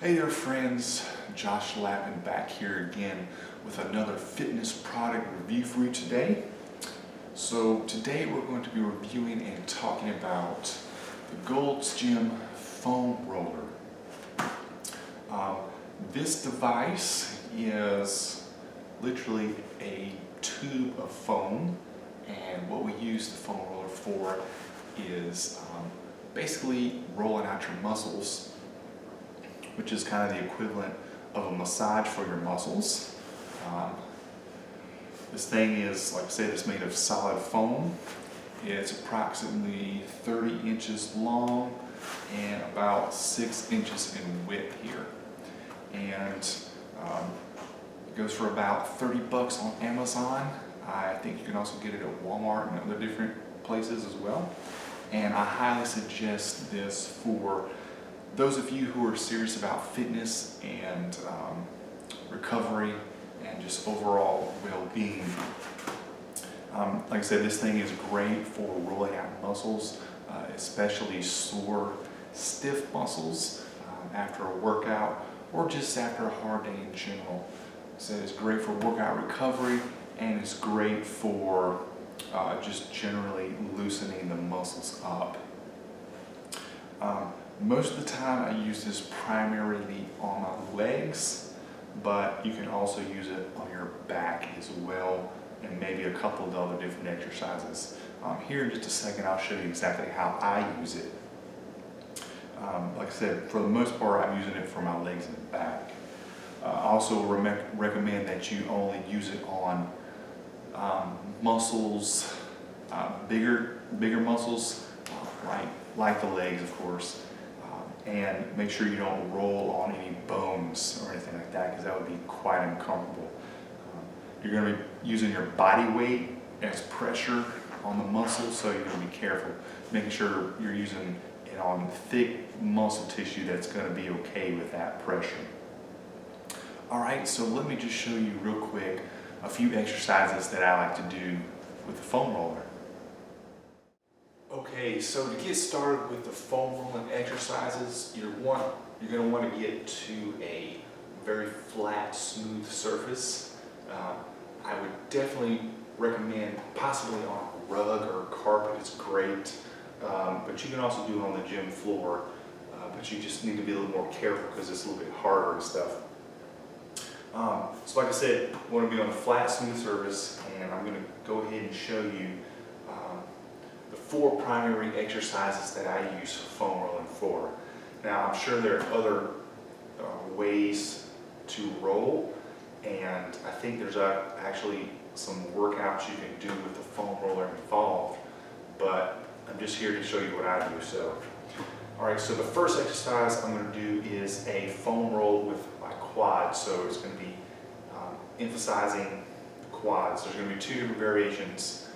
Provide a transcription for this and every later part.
Hey there friends, Josh Lappin back here again with another fitness product review for you today. So today we're going to be reviewing and talking about the Gold's Gym foam roller. This device is literally a tube of foam, and what we use the foam roller for is basically rolling out your muscles, which is kind of the equivalent of a massage for your muscles. This thing is, like I said, it's made of solid foam. It's approximately 30 inches long and about 6 inches in width here. And it goes for about 30 bucks on Amazon. I think you can also get it at Walmart and other different places as well. And I highly suggest this for those of you who are serious about fitness and recovery and just overall well-being. Like I said, this thing is great for rolling out muscles, especially sore, stiff muscles after a workout or just after a hard day in general. So it's great for workout recovery, and it's great for just generally loosening the muscles up. Most of the time I use this primarily on my legs, but you can also use it on your back as well, and maybe a couple of other different exercises. Here in just a second I'll show you exactly how I use it. Like I said, for the most part I'm using it for my legs and back. I also recommend that you only use it on muscles, bigger muscles, like the legs, of course. And make sure you don't roll on any bones or anything like that, because that would be quite uncomfortable. You're going to be using your body weight as pressure on the muscles, so you're going to be careful, making sure you're using it on thick muscle tissue that's going to be okay with that pressure. Alright, so let me just show you real quick a few exercises that I like to do with the foam roller. Okay, so to get started with the foam rolling exercises, you're going to want to get to a very flat, smooth surface. I would definitely recommend possibly on a rug or carpet. It's great, but you can also do it on the gym floor. But you just need to be a little more careful because it's a little bit harder and stuff. So like I said, I want to be on a flat, smooth surface, and I'm going to go ahead and show you the 4 primary exercises that I use foam rolling for. Now, I'm sure there are other ways to roll, and I think there's actually some workouts you can do with the foam roller involved, but I'm just here to show you what I do. So, alright, so the first exercise I'm going to do is a foam roll with my quads. So it's going to be emphasizing the quads. There's going to be 2 different variations.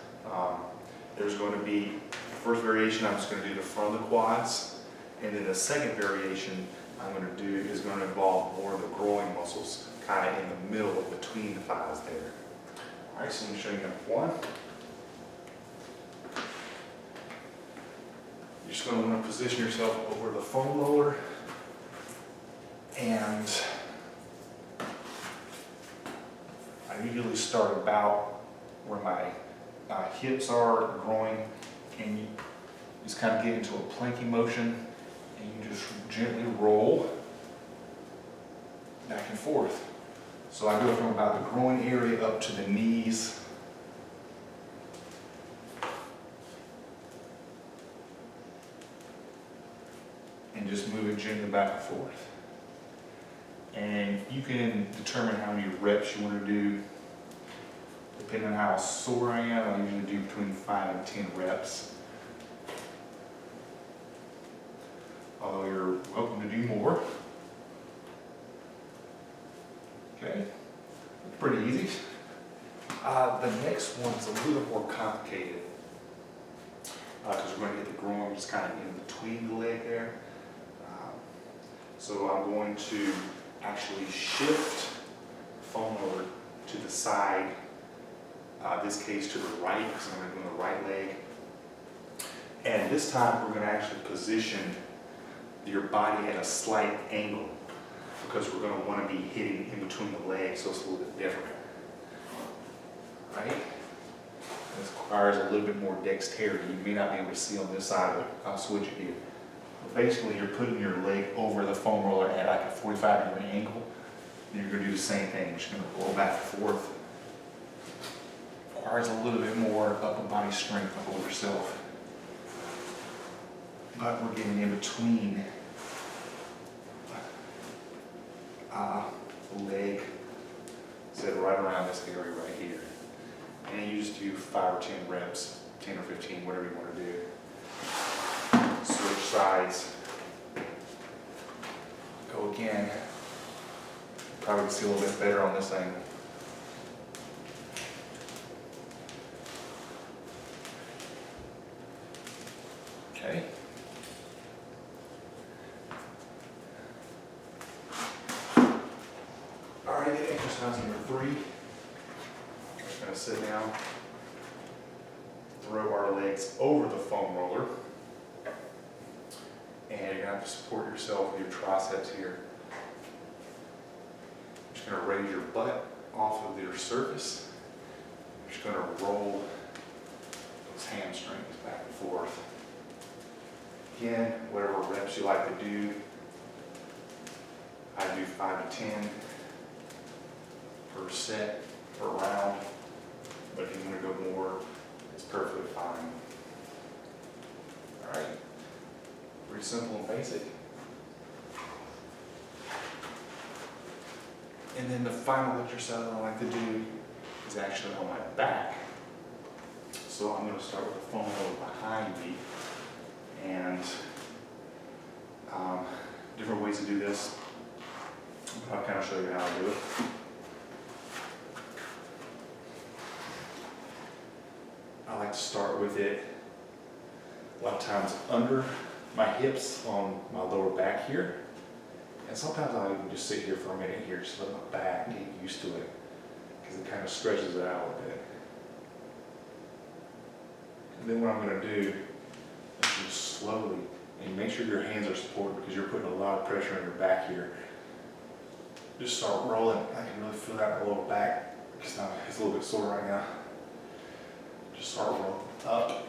There's going to be, the first variation I'm just going to do the front of the quads, and then the second variation I'm going to do is going to involve more of the groin muscles, kind of in the middle, between the thighs there. Alright, so I'm going to show you number 1. You're just going to want to position yourself over the foam roller, and I usually start about where my hips are, groin, and you just kind of get into a planking motion, and you just gently roll back and forth. So I go from about the groin area up to the knees. And just move it gently back and forth. And you can determine how many reps you want to do. Depending on how sore I am, I usually do between 5 and 10 reps. Although you're welcome to do more. Okay, pretty easy. The next one is a little more complicated because we're going to hit the groin just kind of in between the leg there. So I'm going to actually shift the foam roller to the side. This case to the right, because I'm going to do the right leg. And this time we're going to actually position your body at a slight angle. because we're going to want to be hitting in between the legs, so it's a little bit different. Right? This requires a little bit more dexterity. You may not be able to see on this side, but I'll switch it here. Basically, you're putting your leg over the foam roller at like a 45-degree angle. And you're going to do the same thing. You're just going to roll back and forth. Requires a little bit more upper body strength to hold yourself. But we're getting in between the leg, set right around this area right here. And you just do 5 or 10 reps, 10 or 15, whatever you want to do. Switch sides. Go again. Probably see a little bit better on this angle. Okay. All right, exercise number 3. We're just going to sit down, throw our legs over the foam roller, and you're going to have to support yourself with your triceps here. You're just going to raise your butt off of your surface. You're just going to roll those hamstrings back and forth. Again, whatever reps you like to do. I do 5 to 10 per set, per round. But if you want to go more, it's perfectly fine. All right. Pretty simple and basic. And then the final exercise I like to do is actually on my back. So I'm going to start with the foam roller behind me. And different ways to do this. I'll kind of show you how I do it. I like to start with it a lot of times under my hips on my lower back here. And sometimes I'll even just sit here for a minute here, just let my back get used to it, because it kind of stretches it out a bit. And then what I'm going to do is just slowly, and make sure your hands are supported because you're putting a lot of pressure on your back here. Just start rolling. I can really feel that in the lower back because it's a little bit sore right now. Just start rolling up.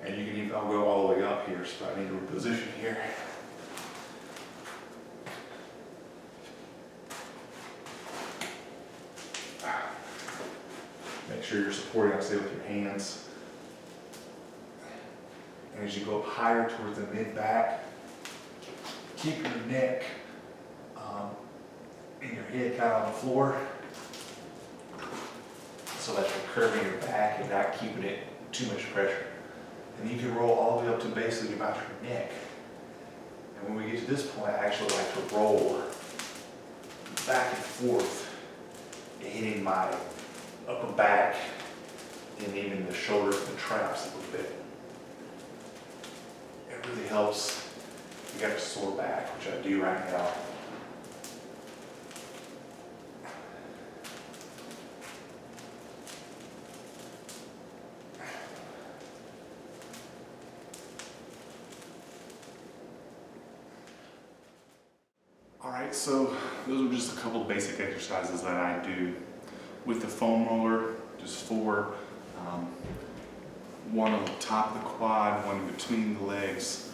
And you can even, I'll go all the way up here, so I need to reposition here. Make sure you're supporting, I say, with your hands. And as you go up higher towards the mid-back, keep your neck and your head kind of on the floor so that you're curving your back and not keeping it too much pressure. And you can roll all the way up to basically about your neck. And when we get to this point, I actually like to roll back and forth, hitting my upper back and even the shoulders and the traps a little bit. It really helps. You got a sore back, which I do right now. Alright, so those are just a couple of basic exercises that I do with the foam roller, just 4. One on the top of the quad, one in between the legs,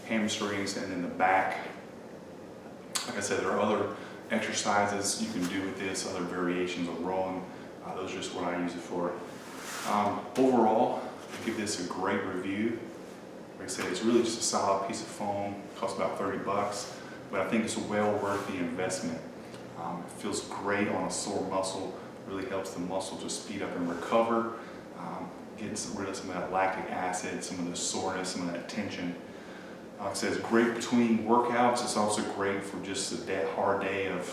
hamstrings, and then the back. Like I said, there are other exercises you can do with this, other variations of rolling. Those are just what I use it for. Overall, I give this a great review. Like I said, it's really just a solid piece of foam. It costs about $30, but I think it's well worth the investment. It feels great on a sore muscle. Really helps the muscle to speed up and recover. Getting rid of some of that lactic acid, some of the soreness, some of that tension. Like I said, it's great between workouts. It's also great for just a hard day of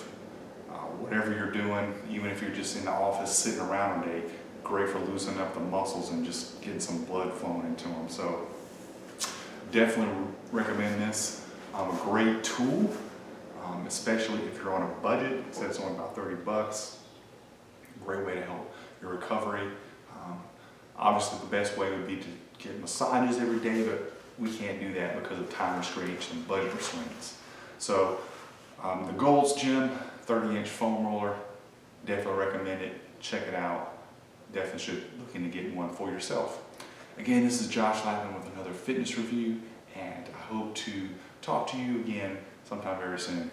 whatever you're doing, even if you're just in the office sitting around a day. Great for loosening up the muscles and just getting some blood flowing into them. So definitely recommend this. A great tool, especially if you're on a budget. It says it's only about $30. Great way to help your recovery. Obviously the best way would be to get massages every day, but we can't do that because of time restraints and budget restraints. So the Gold's Gym 30-inch foam roller, definitely recommend it. Check it out. Definitely should look into getting one for yourself. Again, this is Josh Lappin with another fitness review, and I hope to talk to you again sometime very soon.